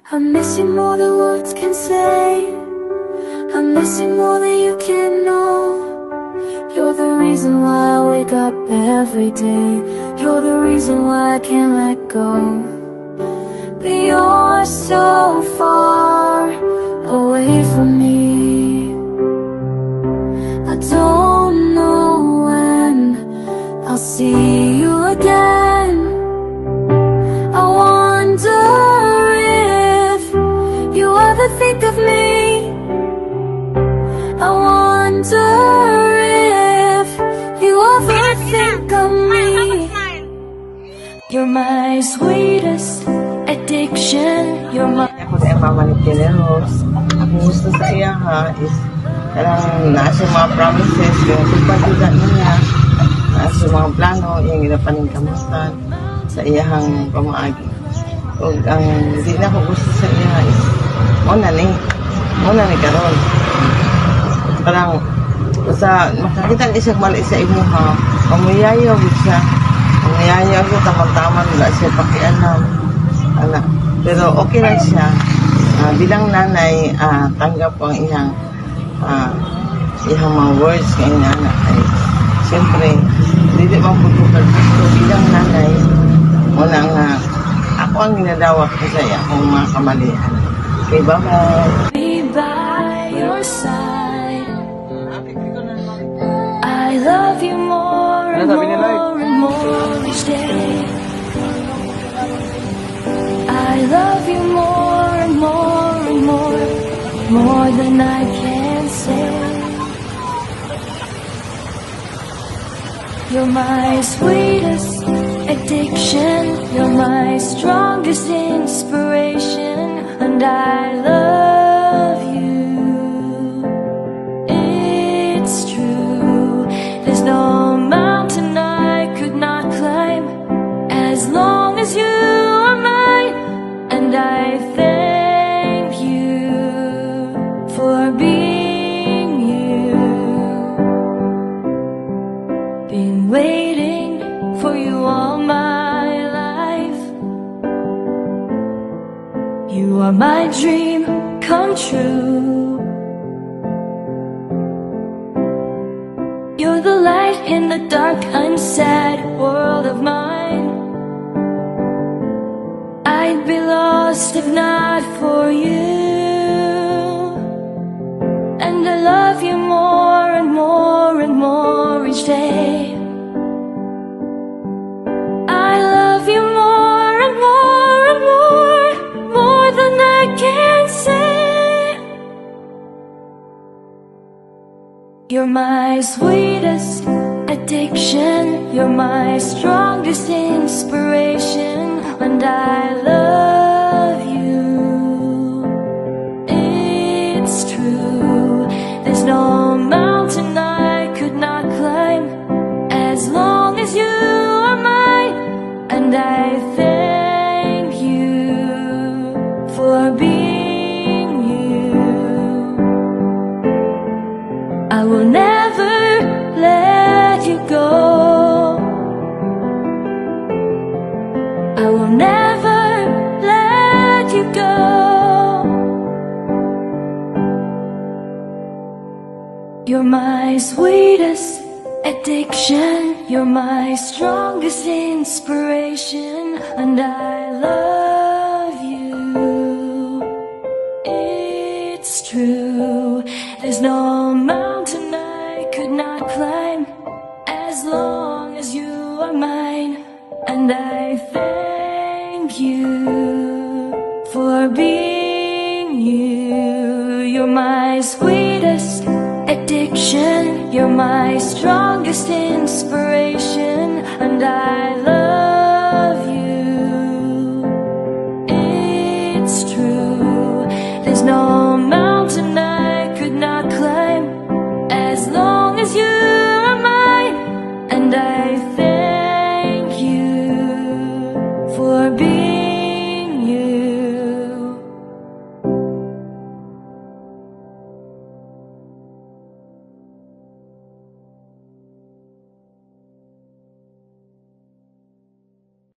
I'm missing more than words can say. I'm missing more than you can know. You're the reason why I wake up every day. You're the reason why I can't let go. But you're so far away from me. I don't know when I'll see you again. I wonder if you ever think of me. I wonder if you ever think of me. You're my sweetest addiction. You're my... Ako sa mama ni Kineros. Ang gusto sa iya ha is karang nasa mga promises yung pagpatugan niya, nasa mga plano yung ginapaning kamusta sa iyahang pamaagi. O ang hindi na ko gusto sa iya is muna ni karon. Parang basta makakita ni siya mali sa imo ha, pamuyayaw siya. Pamuyayaw siya tamang-taman wala siya pakialam. Anak. Pero okay lang siya. Bilang nanay, tanggap ko ang iyang mga words kay anak. Ay, siyempre, hindi maputukan gusto bilang nanay. Muna nga, ako ang ginadawat ko sa iya kung mga kamalian. Okay, bye-bye. Be by your side. I love you more and more and more each day. I love you more and more and more than I can say. You're my sweetest addiction. You're my strongest inspiration, and I love you. It's true. There's no mountain I could not climb as long as you are mine. And I thank you for being you. Been waiting for you all my life. You are my dream come true. You're the light in the dark, unsad world of mine. I'd be lost if not for you. And I love you more and more and more each day. I love you more and more and more than I can say. You're my sweetest addiction. You're my strongest inspiration, and I love you. It's true. There's no mountain I could not climb as long as you are mine. And I thank you for being you. I will never let you go. I will never let you go. You're my sweetest addiction. You're my strongest inspiration, and I love you. It's true. There's no mountain I could not climb as long as you are mine. And I thank you for being you. You're my sweetest addiction. You're my strongest inspiration, and I love you. It's true. There's no mountain I could not climb as long as you are mine. And I thank you for being